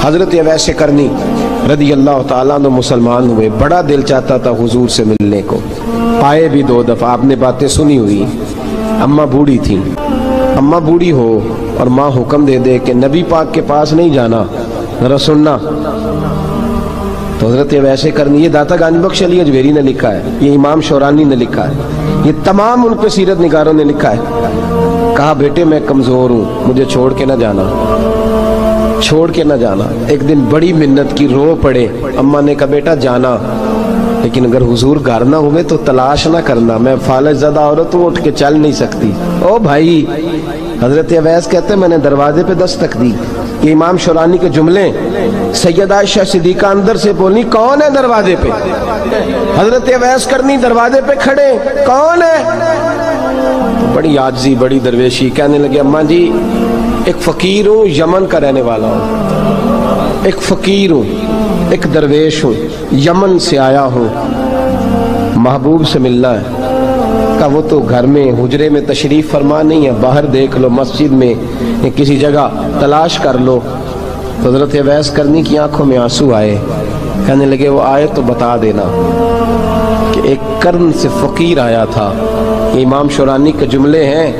حضرت اویس کرنی رضی اللہ تعالیٰ عنہ مسلمان ہوئے، بڑا دل چاہتا تھا حضور سے ملنے کو، آئے بھی 2 دفعہ، آپ نے باتیں سنی ہوئی۔ اماں بوڑھی تھیں، اماں بوڑھی ہو اور ماں حکم دے دے کہ نبی پاک کے پاس نہیں جانا، ذرا سننا، تو حضرت اویس کرنی، یہ داتا گانج بخش علی اجویری نے لکھا ہے، یہ امام شورانی نے لکھا ہے، یہ تمام ان کے سیرت نگاروں نے لکھا ہے، کہا بیٹے میں کمزور ہوں، مجھے چھوڑ کے نہ جانا، چھوڑ کے نہ جانا۔ ایک دن بڑی منت کی، رو پڑے، اماں نے کہا بیٹا جانا، لیکن اگر حضور گھر نہ ہوئے تو تلاش نہ کرنا، میں فالج زدہ عورت ہوں، اٹھ کے چل نہیں سکتی۔ او بھائی، حضرت اویس کہتے ہیں میں نے دروازے پہ دستک دی، یہ امام شورانی کے جملے، سیدہ عائشہ صدیقہ اندر سے بولی کون ہے دروازے پہ؟ حضرت اویس کرنی دروازے پہ کھڑے، کون ہے؟ بڑی عاجزی، بڑی درویشی، کہنے لگے اماں جی ایک فقیر ہوں، یمن کا رہنے والا ہوں، ایک فقیر ہوں، ایک درویش ہوں، یمن سے آیا ہوں، محبوب سے ملنا ہے۔ کہا وہ تو گھر میں حجرے میں تشریف فرما نہیں ہے، باہر دیکھ لو، مسجد میں کسی جگہ تلاش کر لو۔ تو حضرت اویس کرنی کی آنکھوں میں آنسو آئے، کہنے لگے وہ آئے تو بتا دینا کہ ایک قرن سے فقیر آیا تھا۔ یہ امام شورانی کے جملے ہیں۔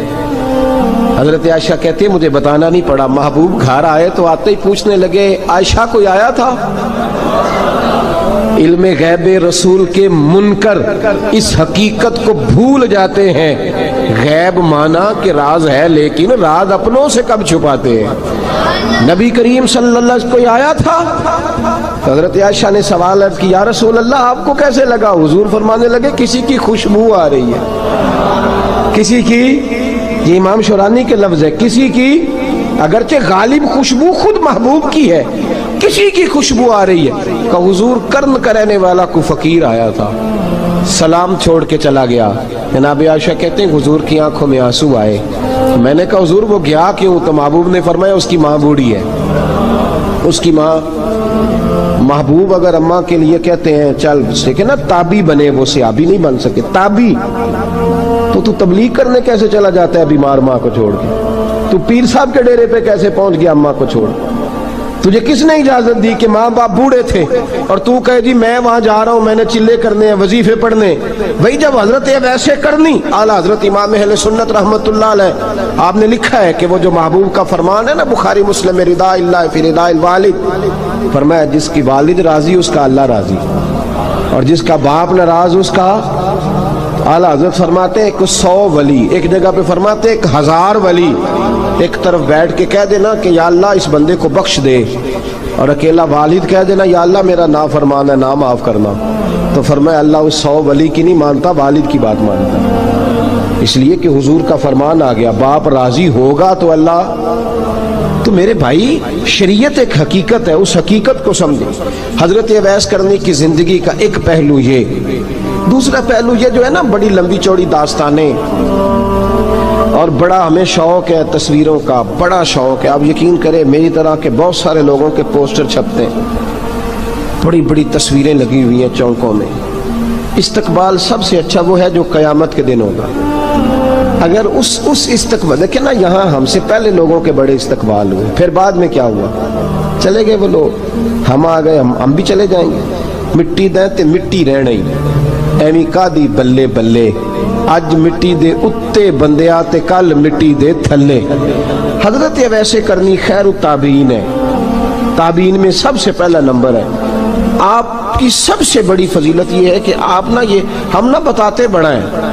حضرت عائشہ کہتی ہے مجھے بتانا نہیں پڑا، محبوب گھر آئے تو آتے ہی پوچھنے لگے عائشہ کوئی آیا تھا؟ علم غیب رسول کے منکر اس حقیقت کو بھول جاتے ہیں، غیب مانا کہ راز ہے لیکن راز اپنوں سے کب چھپاتے ہیں۔ نبی کریم صلی اللہ علیہ وسلم کوئی آیا تھا؟ حضرت عائشہ نے سوال عرض کی یا رسول اللہ آپ کو کیسے لگا؟ حضور فرمانے لگے کسی کی خوشبو آ رہی ہے، کسی کی، یہ امام شورانی کے لفظ ہے، کسی کی، اگرچہ غالب خوشبو خود محبوب کی ہے، کسی کی خوشبو آ رہی ہے۔ کہ حضور قرن کا رہنے والا کو فقیر آیا تھا، سلام چھوڑ کے چلا گیا۔ جناب عائشہ کہتے ہیں حضور کی آنکھوں میں آنسو آئے۔ میں نے کہا حضور وہ گیا کیوں؟ تو محبوب نے فرمایا اس کی ماں بوڑھی ہے، اس کی ماں۔ محبوب اگر اماں کے لیے کہتے ہیں چل دیکھیں نا تابی بنے، وہ صحابی نہیں بن سکے، تابی، تو تبلیغ کرنے کیسے چلا جاتا ہے بیمار ماں کو چھوڑ کے؟ تو پیر صاحب کے ڈیرے پہ کیسے پہنچ گیا اماں کو چھوڑ؟ تجھے کس نے اجازت دی کہ ماں باپ بوڑھے تھے اور تو کہے جی میں وہاں جا رہا ہوں، میں نے چلے کرنے ہیں، وظیفے پڑھنے؟ وہی جب حضرت اویس کرنی اعلیٰ حضرت امام اہل سنت رحمت اللہ علیہ، آپ نے لکھا ہے کہ وہ جو محبوب کا فرمان ہے نا بخاری مسلم میں، رضا اللہ فی رضا الوالد، فرمایا جس کی والد راضی اس کا اللہ راضی، اور جس کا باپ ناراض اس کا اعلیٰ حضرت فرماتے ہیں 100 ولی، ایک جگہ پہ فرماتے ہیں 1000 ولی ایک طرف بیٹھ کے کہہ دینا کہ یا اللہ اس بندے کو بخش دے، اور اکیلا والد کہہ دینا یا اللہ میرا نافرمان ہے، نہ معاف کرنا، تو فرمایا اللہ اس 100 ولی کی نہیں مانتا، والد کی بات مانتا، اس لیے کہ حضور کا فرمان آ گیا باپ راضی ہوگا تو اللہ۔ تو میرے بھائی شریعت ایک حقیقت ہے، اس حقیقت کو سمجھیں۔ حضرت اویس کرنی کی زندگی کا ایک پہلو یہ، دوسرا پہلو یہ جو ہے نا بڑی لمبی چوڑی داستانیں، اور بڑا ہمیں شوق ہے تصویروں کا، بڑا شوق ہے، آپ یقین کریں میری طرح کے بہت سارے لوگوں کے پوسٹر چھپتے ہیں، بڑی بڑی تصویریں لگی ہوئی ہیں چوکوں میں۔ استقبال سب سے اچھا وہ ہے جو قیامت کے دن ہوگا۔ اگر اس استقبال دیکھیں نا، یہاں ہم سے پہلے لوگوں کے بڑے استقبال ہوئے، پھر بعد میں کیا ہوا؟ چلے گئے وہ لوگ، ہم آ گئے، ہم بھی چلے جائیں گے۔ مٹی دیں تے مٹی رہنا ہی، ایویں کا دی بلے بلے، اج مٹی دے اتے بندیا تے کل مٹی دے تھلے۔ حضرت اویس کرنی خیر التابعین ہے، تابعین میں سب سے پہلا نمبر ہے۔ آپ کی سب سے بڑی فضیلت یہ ہے کہ آپ نا، یہ ہم نہ بتاتے بڑا ہیں،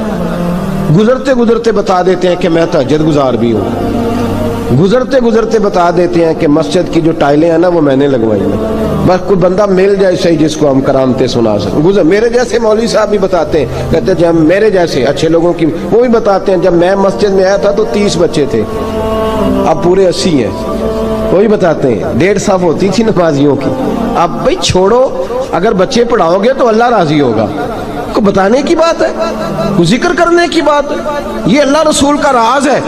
گزرتے گزرتے بتا دیتے ہیں کہ میں تہجد گزار بھی ہوں، گزرتے گزرتے بتا دیتے ہیں کہ مسجد کی جو ٹائلیں ہیں نا وہ میں نے لگوائی ہیں، بس کوئی بندہ مل جائے صحیح جس کو ہم کرامتیں سنا سکیں۔ میرے جیسے مولوی صاحب بھی بتاتے ہیں، کہتے ہیں جب میرے جیسے اچھے لوگوں کی وہ بھی بتاتے ہیں جب میں مسجد میں آیا تھا تو 30 بچے تھے، اب پورے 80 ہیں، وہی بتاتے ہیں 1.5 صف ہوتی تھی نمازیوں کی، اب بھائی چھوڑو، اگر بچے پڑھاؤ گے تو اللہ راضی ہوگا، کو بتانے کی بات ہے، کو ذکر کرنے کی بات ہے، یہ اللہ رسول کا راز ہے،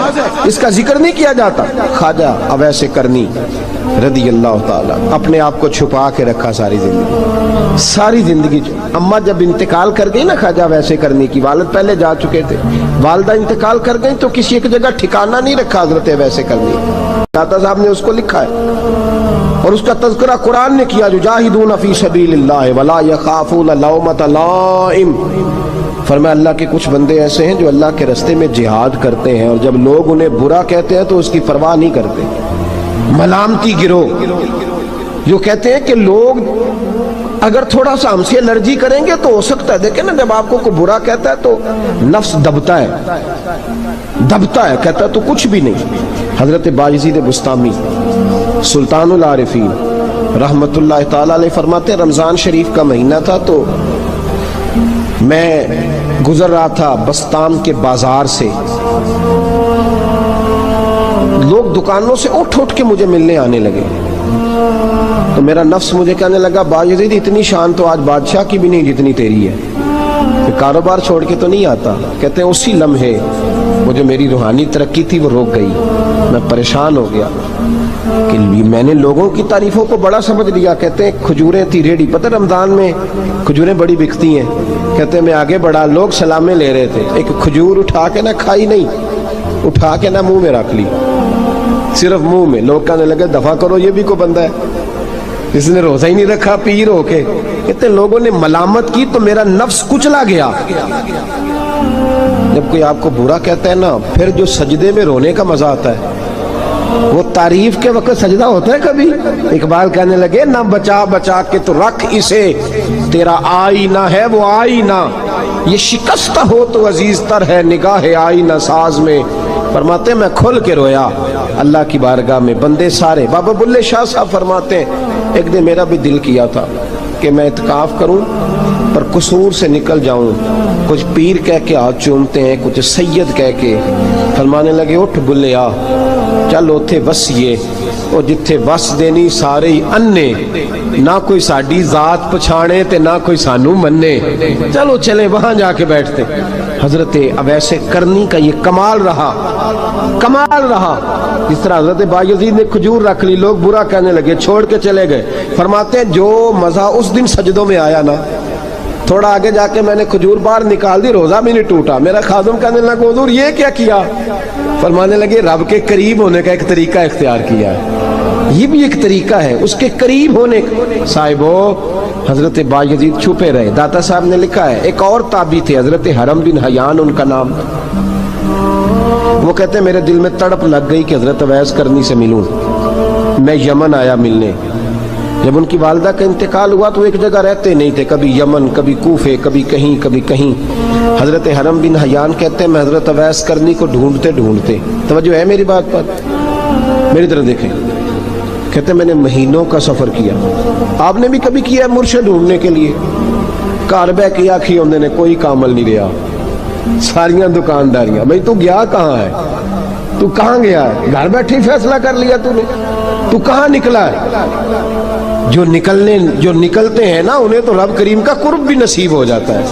اس کا ذکر نہیں کیا جاتا۔ خواجہ اویس کرنی رضی اللہ تعالیٰ اپنے آپ کو چھپا کے رکھا ساری زندگی۔ اماں جب انتقال کر گئی نا خواجہ اویس کرنی کی، والد پہلے جا چکے تھے، والدہ انتقال کر گئی تو کسی ایک جگہ ٹھکانہ نہیں رکھا حضرت اویس کرنی، داتا صاحب نے اس کو لکھا ہے اور اس کا تذکرہ قرآن نے کیا، یجاہدون فی سبیل اللہ ولا یخافون لومۃ لائم۔ فرمایا اللہ کے کچھ بندے ایسے ہیں جو اللہ کے راستے میں جہاد کرتے ہیں اور جب لوگ انہیں برا کہتے ہیں تو اس کی پرواہ نہیں کرتے۔ ملامتی گروہ جو کہتے ہیں کہ لوگ اگر تھوڑا سا ہم سے الرجی کریں گے تو ہو سکتا ہے، دیکھیں نا جب آپ کو کوئی برا کہتا ہے تو نفس دبتا ہے، کہتا ہے تو کچھ بھی نہیں۔ حضرت باجزید بستامی سلطان العارفین رحمت اللہ تعالی علیہ فرماتے ہیں رمضان شریف کا مہینہ تھا تو میں گزر رہا تھا بستام کے بازار سے، لوگ دکانوں سے اٹھ کے مجھے ملنے آنے لگے تو میرا نفس مجھے کہنے لگا باجزید اتنی شان تو آج بادشاہ کی بھی نہیں جتنی تیری ہے، کاروبار چھوڑ کے تو نہیں آتا۔ کہتے ہیں اسی لمحے وہ جو میری روحانی ترقی تھی وہ روک گئی، میں پریشان ہو گیا کہ میں نے لوگوں کی تعریفوں کو بڑا سمجھ لیا۔ کہتے ہیں کھجوریں تھی ریڈی، پتہ رمضان میں کھجوریں بڑی بکتی ہیں، کہتے ہیں میں آگے بڑھا، لوگ سلامیں لے رہے تھے، ایک کھجور اٹھا کے نہ کھائی نہیں، اٹھا کے نہ منہ میں رکھ لی، صرف منہ میں۔ لوگ کہنے لگے دفع کرو یہ بھی کوئی بندہ ہے جس نے روزہ ہی نہیں رکھا پیر ہو کے۔ کہتے ہیں لوگوں نے ملامت کی تو میرا نفس کچلا گیا۔ جب کوئی آپ کو برا کہتا ہے نا، پھر جو سجدے میں رونے کا مزہ آتا ہے وہ تعریف کے وقت سجدہ ہوتا ہے کبھی؟ اقبال کہنے لگے نہ بچا بچا کے تو رکھ اسے، تیرا آئینہ ہے وہ آئینہ، یہ شکستہ ہو تو عزیز تر ہے نگاہ آئینہ ساز میں۔ فرماتے میں کھل کے رویا اللہ کی بارگاہ میں، بندے سارے۔ بابا بلے شاہ صاحب فرماتے ہیں ایک دن میرا بھی دل کیا تھا کہ میں اعتکاف کروں پر قصور سے نکل جاؤں، کچھ پیر کہہ کے ہاتھ چومتے ہیں، کچھ سید کہہ کے۔ فرمانے لگے اٹھ بلے آ چل اوتھے وسیے، او جتھے وس دینی سارے ہی انے، نہ کوئی ساڈی ذات پچھانے تے نہ کوئی سانو مننے، چلو چلے وہاں جا کے بیٹھتے۔ حضرت اویس کرنی کا یہ کمال رہا جس طرح حضرت بایزید نے کھجور رکھ لی، لوگ برا کہنے لگے، چھوڑ کے چلے گئے۔ فرماتے ہیں جو مزہ اس دن سجدوں میں آیا نا، تھوڑا آگے جا کے میں نے کھجور باہر نکال دی، روزہ بھی نہیں ٹوٹا۔ میرا خادم کہنے لگا حضور یہ کیا کیا؟ فرمانے لگے رب کے قریب ہونے کا ایک طریقہ اختیار کیا ہے، یہ بھی ایک طریقہ ہے اس کے قریب ہونے کا۔ صاحبو حضرت بایزید چھپے رہے۔ داتا صاحب نے لکھا ہے ایک اور تابعی تھے حضرت حرم بن حیان ان کا نام، وہ کہتے ہیں میرے دل میں تڑپ لگ گئی کہ حضرت اویس کرنی سے ملوں۔ میں یمن آیا ملنے، جب ان کی والدہ کا انتقال ہوا تو ایک جگہ رہتے نہیں تھے، کبھی یمن کبھی کوفے کبھی کہیں۔ حضرت حرم بن حیان کہتے ہیں میں حضرت اویس کرنی کو ڈھونڈتے، توجہ ہے میری بات پر، میری طرف دیکھیں، کہتے ہیں میں نے مہینوں کا سفر کیا۔ آپ نے بھی کبھی کیا ہے مرشد ڈھونڈنے کے لیے؟ گھر بہ کے آکھی ہوندے نے کوئی کامل نہیں رہا، ساریاں دکانداریاں، بھئی تو گیا کہاں ہے؟ تو کہاں گیا ہے؟ گھر بیٹھے فیصلہ کر لیا تو نے، تو کہاں نکلا ہے؟ جو نکلتے ہیں نا انہیں تو رب کریم کا قرب بھی نصیب ہو جاتا ہے۔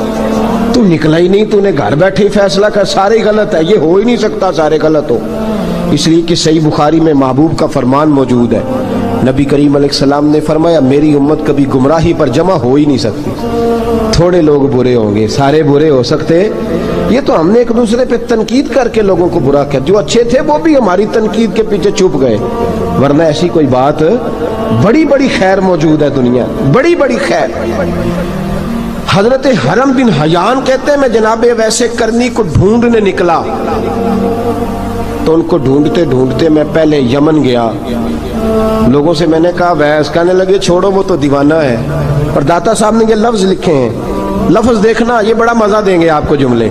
تو نکلا ہی نہیں، تو نے گھر بیٹھے فیصلہ کر، سارے غلط ہے، یہ ہو ہی نہیں سکتا سارے غلط ہو۔ اس لیے کہ صحیح بخاری میں محبوب کا فرمان موجود ہے، نبی کریم علیہ السلام نے فرمایا میری امت کبھی گمراہی پر جمع ہو ہی نہیں سکتی، تھوڑے لوگ برے ہوں گے، سارے برے ہو سکتے؟ یہ تو ہم نے ایک دوسرے پہ تنقید کر کے لوگوں کو برا کیا، جو اچھے تھے وہ بھی ہماری تنقید کے پیچھے چھپ گئے، ورنہ ایسی کوئی بات، بڑی خیر موجود ہے دنیا، بڑی خیر۔ حضرت حرم بن حیان کہتے ہیں میں جناب اویس کرنی کو ڈھونڈنے نکلا، تو ان کو ڈھونڈتے میں پہلے یمن گیا، لوگوں سے میں نے کہا ویس، کہنے لگے چھوڑو وہ تو دیوانہ ہے۔ اور داتا صاحب نے یہ لفظ لکھے ہیں، لفظ دیکھنا یہ بڑا مزہ دیں گے آپ کو جملے۔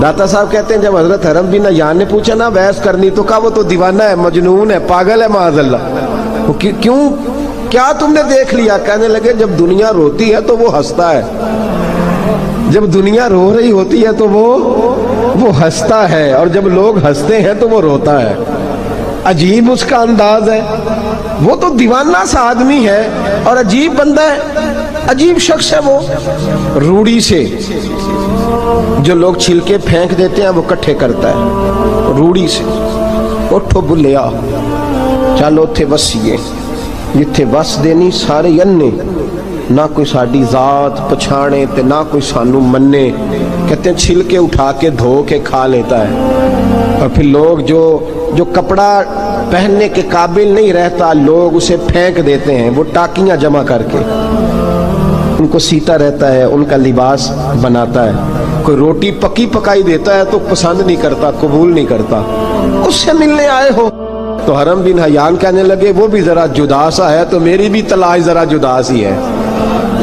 داتا صاحب کہتے ہیں جب حضرت حرم بن حیان نے پوچھا نا ویس کرنی، تو کہا وہ تو دیوانہ ہے، مجنون ہے، پاگل ہے معاذ اللہ۔ کیوں، کیا تم نے دیکھ لیا؟ کہنے لگے جب دنیا روتی ہے تو وہ ہنستا ہے، جب دنیا رو رہی ہوتی ہے تو وہ ہنستا ہے، اور جب لوگ ہنستے ہیں تو وہ روتا ہے۔ عجیب اس کا انداز ہے، وہ تو دیوانہ سا آدمی ہے اور عجیب بندہ ہے، عجیب شخص ہے وہ۔ روڑی سے جو لوگ چھلکے پھینک دیتے ہیں وہ کٹھے کرتا ہے، روڑی سے۔ اٹھو بلیا چلو تھے وسیے، جتھے وس دینی سارے انے، نہ کوئی ساڈی ذات پچھانے تے نہ کوئی سانو مننے۔ کہتے ہیں چھلکے اٹھا کے دھو کے کھا لیتا ہے، اور پھر لوگ جو کپڑا پہننے کے قابل نہیں رہتا لوگ اسے پھینک دیتے ہیں، وہ ٹاکیاں جمع کر کے ان کو سیتا رہتا ہے، ان کا لباس بناتا ہے۔ کوئی روٹی پکی پکائی دیتا ہے تو پسند نہیں کرتا، قبول نہیں کرتا، اس سے ملنے آئے ہو۔ تو حرم بن حیان کہنے لگے وہ بھی ذرا جدا سا ہے تو میری بھی تلاش ذرا جدا سی ہے،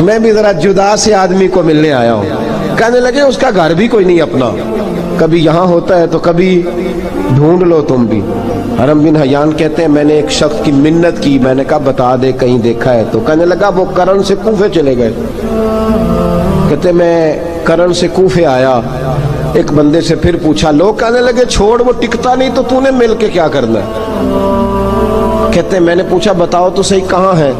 میں بھی ذرا جدا سے آدمی کو ملنے آیا ہوں۔ کہنے لگے اس کا گھر بھی کوئی نہیں اپنا، کبھی یہاں ہوتا ہے تو کبھی ڈھونڈ لو تم بھی۔ حرم بن حیان کہتے ہیں میں نے ایک شخص کی منت کی، میں نے کہا بتا دے کہیں دیکھا ہے تو۔ کہنے لگا وہ کرن سے کوفے چلے گئے۔ کہتے میں کرن سے کوفے آیا، ایک بندے سے پھر پوچھا، لوگ کہنے لگے چھوڑ وہ ٹکتا نہیں تو تو نے مل کے کیا کرنا ہے۔ کہتے ہیں میں نے پوچھا بتاؤ تو صحیح کہاں ہے،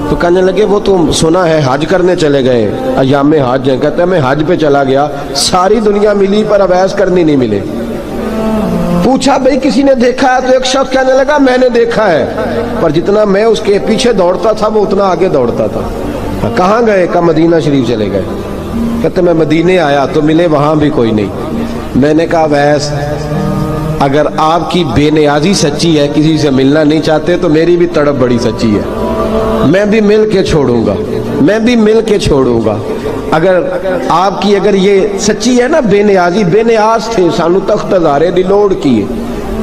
تو کہنے لگے وہ تم سنا ہے حج کرنے چلے گئے، ایام حج ہیں۔ کہتے ہیں میں حج پہ چلا گیا، ساری دنیا ملی پر اویس کرنی نہیں ملے۔ پوچھا بھئی کسی نے دیکھا ہے تو ایک شخص کہنے لگا میں نے دیکھا ہے، پر جتنا میں اس کے پیچھے دوڑتا تھا وہ اتنا آگے دوڑتا تھا۔ کہاں گئے؟ کہا مدینہ شریف چلے گئے۔ کہتے میں مدینے آیا تو ملے وہاں بھی کوئی نہیں۔ میں نے کہا ویس اگر آپ کی بے نیازی سچی ہے، کسی سے ملنا نہیں چاہتے، تو میری بھی تڑپ بڑی سچی ہے، میں بھی مل کے چھوڑوں گا، میں بھی مل کے چھوڑوں گا۔ اگر آپ کی اگر یہ سچی ہے نا بے نیازی، بے نیاز تھے، سانو تخت ہزارے دی لوڑ کی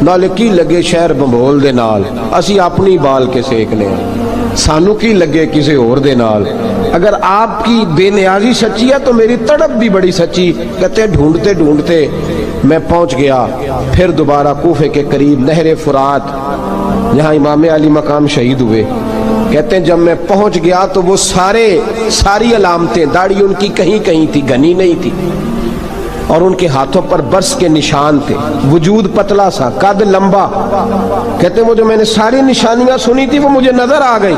نال کی لگے شہر بمبول دے نال، اسی اپنی بال کے سیکنے ہیں، سانو کی لگے کسی اور دے نال۔ اگر آپ کی بے نیازی سچی ہے تو میری تڑپ بھی بڑی سچی۔ کہتے ڈھونڈتے ڈھونڈتے میں پہنچ گیا، پھر دوبارہ کوفے کے قریب نہر فرات جہاں امام علی مقام شہید ہوئے۔ کہتے ہیں جب میں پہنچ گیا تو وہ ساری علامتیں، داڑھی ان کی کہیں کہیں تھی، گھنی نہیں تھی، اور ان کے ہاتھوں پر برس کے نشان تھے، وجود پتلا سا، قد لمبا۔ کہتے ہیں وہ جو میں نے ساری نشانیاں سنی تھی وہ مجھے نظر آ گئی۔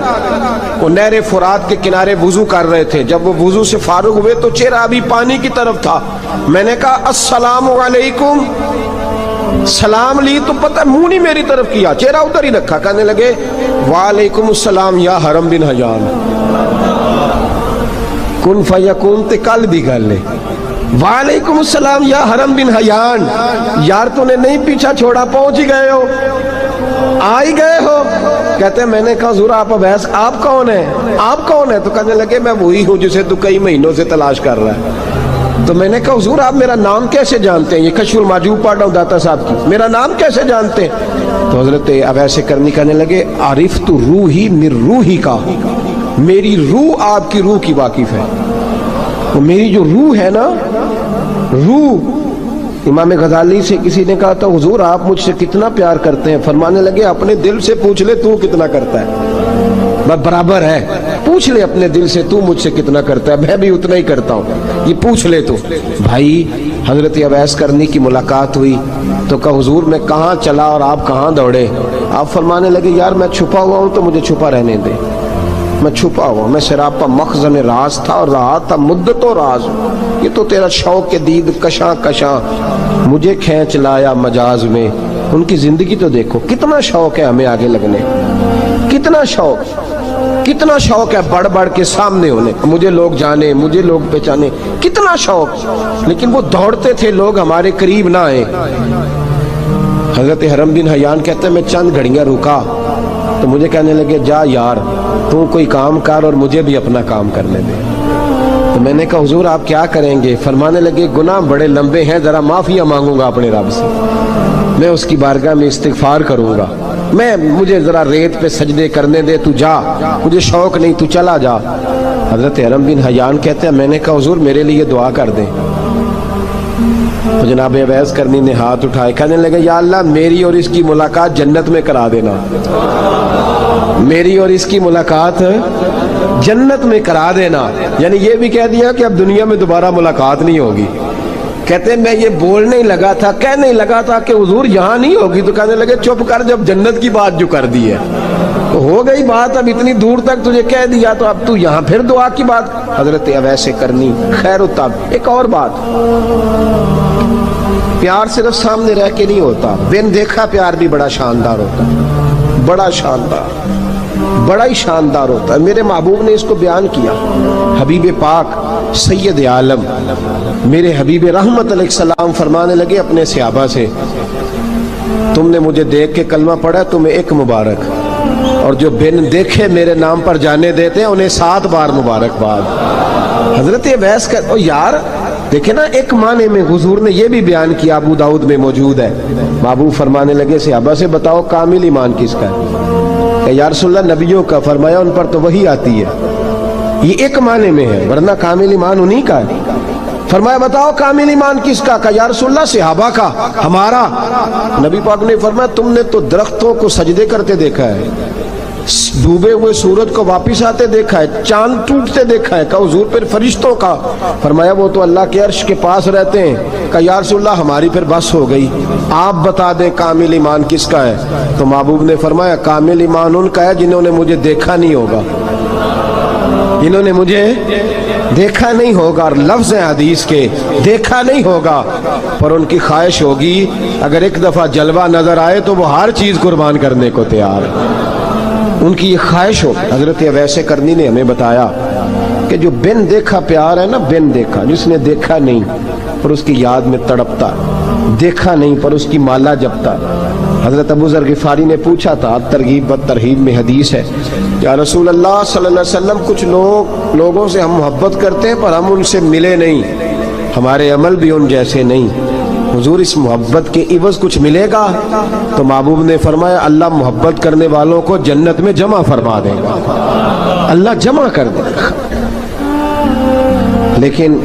وہ نہر فرات کے کنارے وضو کر رہے تھے، جب وہ وضو سے فارغ ہوئے تو چہرہ ابھی پانی کی طرف تھا۔ میں نے کہا السلام علیکم، سلام لی تو پتہ منہ نہیں میری طرف کیا، چہرہ ادھر ہی رکھا۔ کہنے لگے وعلیکم السلام یا حرم بن حیان، کن فیکون تے کل دی گل ہے۔ وعلیکم السلام یا حرم بن حیان، یار تو نے نہیں پیچھا چھوڑا، پہنچ ہی گئے ہو، آ ہی گئے ہو۔ کہتے ہیں میں نے کہا حضور آپ اویس آپ کون ہیں، آپ کون ہیں؟ تو کہنے لگے میں وہی ہوں جسے تو کئی مہینوں سے تلاش کر رہا ہے۔ تو میں نے کہا حضور آپ میرا نام کیسے جانتے ہیں؟ یہ کشف المحجوب پڑھ رہا ہوں داتا صاحب کی، میرا نام کیسے جانتے ہیں؟ تو حضرت اویس کرنی کہنے لگے عرفت روحی من روحی کا، میری روح آپ کی روح کی واقف ہے۔ وہ میری جو روح ہے نا، روح۔ امام غزالی سے کسی نے کہا تھا حضور آپ مجھ سے کتنا پیار کرتے ہیں؟ فرمانے لگے اپنے دل سے پوچھ لے تو کتنا کرتا ہے، بس برابر ہے، پوچھ لے اپنے دل سے تو مجھ سے کتنا کرتا ہے، میں بھی اتنا ہی کرتا ہوں، یہ پوچھ لے تو۔ بھائی حضرت اویس کرنی کی ملاقات ہوئی تو کہا حضور میں کہاں چلا اور آپ کہاں دوڑے؟ آپ فرمانے لگے یار میں چھپا ہوا ہوں تو مجھے چھپا رہنے دے، میں چھپا ہوا، میں سراپا مخزن راز تھا اور رہا تھا مدت و راز۔ یہ تو تیرا شوق کے دید کشاں کشاں مجھے کھینچ لایا مجاز میں۔ ان کی زندگی تو دیکھو، کتنا شوق ہے ہمیں آگے لگنے، کتنا شوق ہے بڑھ بڑھ کے سامنے ہونے، مجھے لوگ جانے، مجھے لوگ پہچانے، کتنا شوق، لیکن وہ دوڑتے تھے لوگ ہمارے قریب نہ آئے۔ حضرت حرم بن حیان کہتے ہیں میں چند گھڑیاں رکا تو مجھے کہنے لگے جا یار تو کوئی کام کر اور مجھے بھی اپنا کام کرنے دے۔ تو میں نے کہا حضور آپ کیا کریں گے؟ فرمانے لگے گناہ بڑے لمبے ہیں، ذرا معافیاں مانگوں گا اپنے رب سے، میں اس کی بارگاہ میں استغفار کروں گا، مجھے ذرا ریت پہ سجدے کرنے دے، تو جا، مجھے شوق نہیں، تو چلا جا۔ حضرت حرم بن حیان کہتے ہیں میں نے کہا حضور میرے لیے دعا کر دیں۔ تو جناب اویس کرنی نے ہاتھ اٹھائے، کہنے لگے یا اللہ میری اور اس کی ملاقات جنت میں کرا دینا، میری اور اس کی ملاقات جنت میں کرا دینا، یعنی یہ بھی کہہ دیا کہ اب دنیا میں دوبارہ ملاقات نہیں ہوگی۔ کہتے ہیں میں یہ بولنے ہی لگا تھا، کہنے ہی لگا تھا کہ حضور یہاں نہیں ہوگی، تو کہنے لگے چپ کر، جب جنت کی بات جو کر دی ہے تو ہو گئی بات، اب اتنی دور تک تجھے کہہ دیا تو اب تو یہاں پھر دعا کی بات۔ حضرت اویس کرنی خیر التاب۔ ایک اور بات، پیار صرف سامنے رہ کے نہیں ہوتا، بن دیکھا پیار بھی بڑا شاندار ہوتا ہے، بڑا شاندار، بڑا ہی شاندار ہوتا ہے۔ میرے محبوب نے اس کو بیان کیا، حبیب پاک سید عالم میرے حبیب رحمت علیہ السلام فرمانے لگے اپنے صحابہ سے تم نے مجھے دیکھ کے کلمہ پڑھا تمہیں ایک مبارک، اور جو بن دیکھے میرے نام پر جانے دیتے ہیں انہیں 7 بار مبارکباد۔ حضرت اویس کا یار دیکھیں نا، ایک معنی میں حضور نے یہ بھی بیان کیا، ابو داؤد میں موجود ہے۔ محبوب فرمانے لگے صحابہ سے بتاؤ کامل ایمان کس کا ہے؟ کہ یا رسول اللہ نبیوں کا۔ فرمایا ان پر تو وہی آتی ہے، یہ ایک معنی میں ہے، ورنہ کامل ایمان انہی کا ہے۔ فرمایا بتاؤ کامل ایمان کس کا؟ کہ یا رسول اللہ صحابہ کا، ہمارا۔ نبی پاک نے فرمایا تم نے تو درختوں کو سجدے کرتے دیکھا ہے، ڈوبے ہوئے سورج کو واپس آتے دیکھا ہے، چاند ٹوٹتے دیکھا ہے۔ کہ حضور پھر فرشتوں کا؟ فرمایا وہ تو اللہ کے عرش کے پاس رہتے ہیں۔ کہ یا رسول اللہ ہماری پھر بس ہو گئی، آپ بتا دیں کامل ایمان کس کا ہے؟ تو محبوب نے فرمایا کامل ایمان ان کا ہے جنہوں نے مجھے دیکھا نہیں ہوگا، جنہوں نے مجھے دیکھا نہیں ہوگا، اور لفظ ہیں حدیث کے دیکھا نہیں ہوگا، پر ان کی خواہش ہوگی اگر ایک دفعہ جلوہ نظر آئے تو وہ ہر چیز قربان کرنے کو تیار ہے، ان کی یہ خواہش ہو۔ حضرت اویس کرنی نے ہمیں بتایا کہ جو بن دیکھا پیار ہے نا، بن دیکھا، جس نے دیکھا نہیں پر اس کی یاد میں تڑپتا، دیکھا نہیں پر اس کی مالا جپتا۔ حضرت ابو ذر غفاری نے پوچھا تھا، ترغیب و ترہیب میں حدیث ہے، یا رسول اللہ صلی اللہ علیہ وسلم کچھ لوگوں سے ہم محبت کرتے ہیں پر ہم ان سے ملے نہیں، ہمارے عمل بھی ان جیسے نہیں، حضور اس محبت کے عوض کچھ ملے گا؟ تو محبوب نے فرمایا اللہ محبت کرنے والوں کو جنت میں جمع فرما دے گا، اللہ جمع کر دے گا۔ لیکن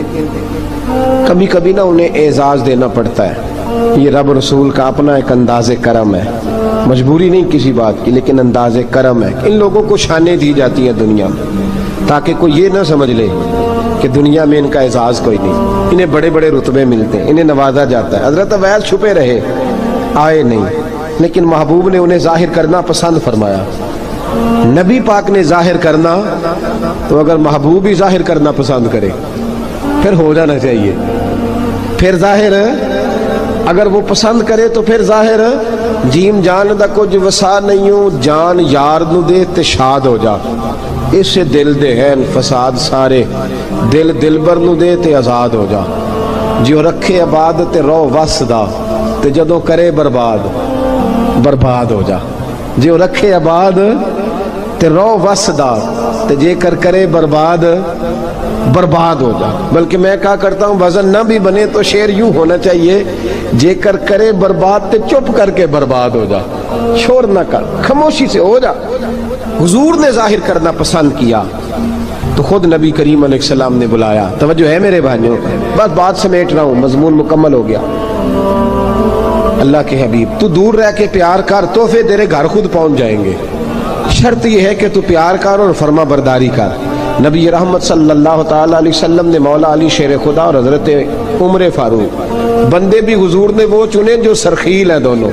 کبھی کبھی نہ انہیں اعزاز دینا پڑتا ہے، یہ رب رسول کا اپنا ایک انداز کرم ہے، مجبوری نہیں کسی بات کی، لیکن انداز کرم ہے۔ ان لوگوں کو شانیں دی جاتی ہیں دنیا میں تاکہ کوئی یہ نہ سمجھ لے کہ دنیا میں ان کا اعزاز کوئی نہیں، انہیں بڑے بڑے رتبے ملتے ہیں، انہیں نوازا جاتا ہے۔ حضرت اویس چھپے رہے، آئے نہیں، لیکن محبوب نے انہیں ظاہر کرنا پسند فرمایا۔ نبی پاک نے ظاہر کرنا تو اگر محبوب ہی ظاہر کرنا پسند کرے پھر ہو جانا چاہیے، پھر ظاہر اگر وہ پسند کرے تو پھر ظاہر جیم جان دا کچھ وسا نہیں ہوں، جان یار نو دے تے شاد ہو جا، اس سے دل دے ہیں فساد سارے، دل دلبر نو دے تے آزاد ہو جا، جو رکھے آباد تے رو وس دا تے جدوں کرے برباد برباد ہو جا، جو رکھے آباد تے رو وس دا تے جے کر کرے برباد برباد ہو جا۔ بلکہ میں کہا کرتا ہوں وزن نہ بھی بنے تو شعر یوں ہونا چاہیے، جے کر کرے برباد تے چپ کر کے برباد ہو جا، شور نہ کر، خاموشی سے ہو جا۔ حضور نے ظاہر کرنا پسند کیا تو خود نبی کریم علیہ السلام نے بلایا۔ توجہ ہے میرے بھائیوں، بس بات سمیٹ رہا ہوں، مضمون مکمل ہو گیا۔ اللہ کے حبیب تو دور رہ کے پیار کر، تحفے تیرے گھر خود پہنچ جائیں گے، شرط یہ ہے کہ تو پیار کر اور فرما برداری کر۔ نبی رحمت صلی اللہ تعالی علیہ وسلم نے مولا علی شیر خدا اور حضرت عمر فاروق، بندے بھی حضور نے وہ چنے جو سرخیل ہیں دونوں،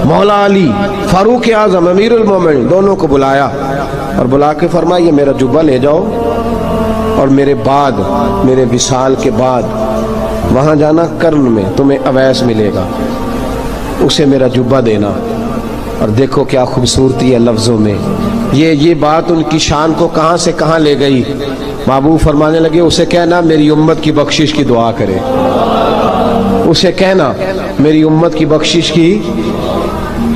مولا علی فاروق اعظم امیر المومنین، دونوں کو بلایا اور بلا کے فرمایا یہ میرا جبہ لے جاؤ اور میرے بعد، میرے وصال کے بعد وہاں جانا کرن میں تمہیں اویس ملے گا، اسے میرا جبہ دینا۔ اور دیکھو کیا خوبصورتی ہے لفظوں میں، یہ بات ان کی شان کو کہاں سے کہاں لے گئی۔ محبوب فرمانے لگے اسے کہنا میری امت کی بخشش کی دعا کرے، اسے کہنا میری امت کی بخشش کی۔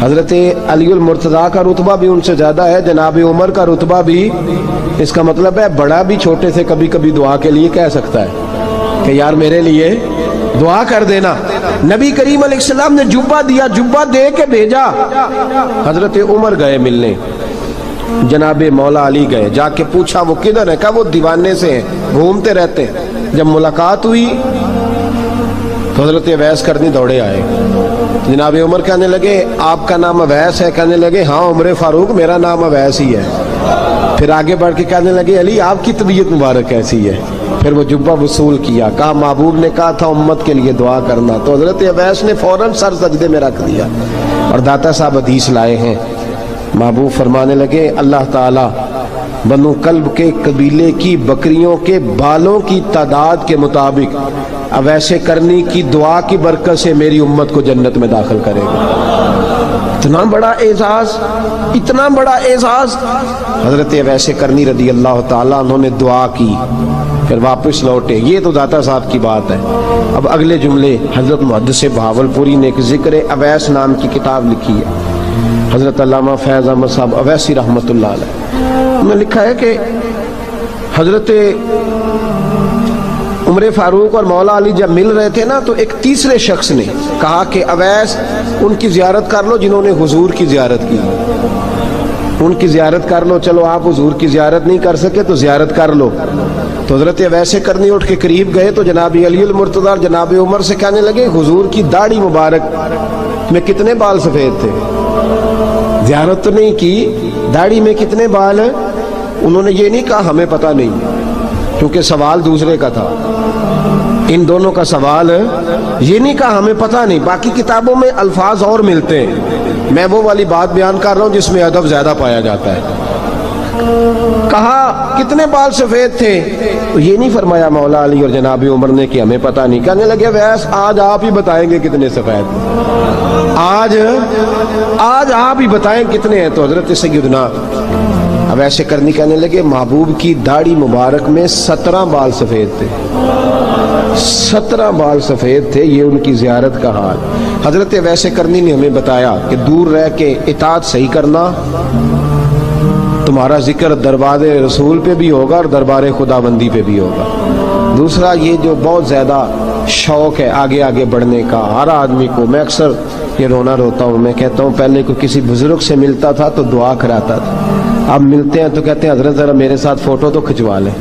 حضرت علی المرتضیٰ کا رتبہ بھی ان سے زیادہ ہے، جناب عمر کا رتبہ بھی، اس کا مطلب ہے بڑا بھی چھوٹے سے کبھی کبھی دعا کے لیے کہہ سکتا ہے کہ یار میرے لیے دعا کر دینا۔ نبی کریم علیہ السلام نے جبہ دیا، جبہ دے کے بھیجا۔ حضرت عمر گئے ملنے، جناب مولا علی گئے، جا کے پوچھا وہ کدھر ہے؟ کہا وہ دیوانے سے ہیں، گھومتے رہتے ہیں۔ جب ملاقات ہوئی تو حضرت اویس کرنی دوڑے آئے، جناب عمر کہنے لگے آپ کا نام اویس ہے؟ کہنے لگے ہاں عمر فاروق میرا نام اویس ہی ہے۔ پھر آگے بڑھ کے کہنے لگے علی آپ کی طبیعت مبارک کیسی ہے؟ پھر وہ جبہ وصول کیا، کہا محبوب نے کہا تھا امت کے لیے دعا کرنا، تو حضرت اویس نے فوراً سر سجدے میں رکھ دیا۔ اور داتا صاحب حدیث لائے ہیں، محبوب فرمانے لگے اللہ تعالیٰ بنو کلب کے قبیلے کی بکریوں کے بالوں کی تعداد کے مطابق اویس کرنی کی دعا کی برکت سے میری امت کو جنت میں داخل کرے گا۔ اتنا بڑا اعزاز، اتنا بڑا اعزاز۔ حضرت اویس کرنی رضی اللہ تعالیٰ انہوں نے دعا کی، پھر واپس لوٹے. یہ تو داتا صاحب کی بات ہے. اب اگلے جملے حضرت محدث بہاولپوری نے ایک ذکر اویس نام کی کتاب لکھی ہے. حضرت علامہ فیض احمد صاحب اویسی رحمۃ اللہ علیہ. انہوں نے لکھا ہے کہ حضرت عمر فاروق اور مولا علی جب مل رہے تھے نا تو ایک تیسرے شخص نے کہا کہ اویس ان کی زیارت کر لو جنہوں نے حضور کی زیارت کی. ان کی زیارت کر لو. چلو آپ حضور کی زیارت نہیں کر سکے تو زیارت کر لو. تو حضرت اویس کرنی اٹھ کے قریب گئے تو جناب علی المرتضیٰ اور جناب عمر سے کہنے لگے حضور کی داڑھی مبارک میں کتنے بال سفید تھے. زیارت تو نہیں کی, داڑھی میں کتنے بال ہیں. انہوں نے یہ نہیں کہا ہمیں پتہ نہیں, کیونکہ سوال دوسرے کا تھا. ان دونوں کا سوال یہ نہیں کہا ہمیں پتہ نہیں. باقی کتابوں میں الفاظ اور ملتے ہیں. میں وہ والی بات بیان کر رہا ہوں جس میں ادب زیادہ پایا جاتا ہے. کہا کتنے بال سفید تھے, تو یہ نہیں فرمایا مولا علی اور جناب عمر نے کہ ہمیں پتہ نہیں. کہنے لگے ویس آج آپ ہی بتائیں گے کتنے سفید تھے. آج آپ ہی بتائیں کتنے ہیں. تو حضرت سیدنا اب ایسے کرنی کہنے لگے محبوب کی داڑھی مبارک میں 17 بال سفید تھے. 17 بال سفید تھے. یہ ان کی زیارت کا حال. حضرت ویسے کرنی نے ہمیں بتایا کہ دور رہ کے اطاعت صحیح کرنا, تمہارا ذکر دربار رسول پہ بھی ہوگا اور دربار خدا بندی پہ بھی ہوگا. دوسرا یہ جو بہت زیادہ شوق ہے آگے آگے بڑھنے کا ہر آدمی کو, میں اکثر یہ روتا ہوں. میں کہتا ہوں پہلے کوئی کسی بزرگ سے ملتا تھا تو دعا کراتا تھا. اب ملتے ہیں تو کہتے ہیں حضرت ذرا میرے ساتھ فوٹو تو کھنچوا لیں.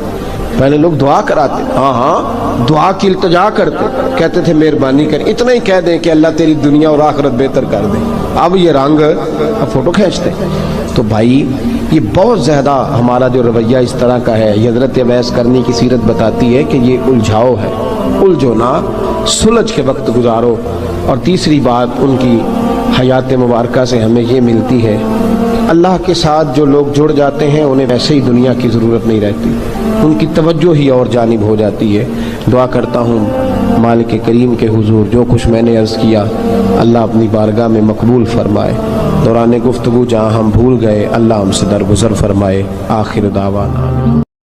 پہلے لوگ دعا کراتے, ہاں دعا کی التجا کرتے, کہتے تھے مہربانی کر اتنا ہی کہہ دیں کہ اللہ تیری دنیا اور آخرت بہتر کر دے. اب یہ رنگ اب فوٹو کھینچتے. تو بھائی یہ بہت زیادہ ہمارا جو رویہ اس طرح کا ہے. یہ حضرت اویس کرنی کی سیرت بتاتی ہے کہ یہ الجھاؤ ہے. الجھو نہ, سلجھ کے وقت گزارو. اور تیسری بات ان کی حیات مبارکہ سے ہمیں یہ ملتی ہے اللہ کے ساتھ جو لوگ جڑ جاتے ہیں انہیں ویسے ہی دنیا کی ضرورت نہیں رہتی, ان کی توجہ ہی اور جانب ہو جاتی ہے. دعا کرتا ہوں مالک کریم کے حضور جو کچھ میں نے عرض کیا اللہ اپنی بارگاہ میں مقبول فرمائے. دوران گفتگو جہاں ہم بھول گئے اللہ ہم سے درگزر فرمائے. آخر دعوانا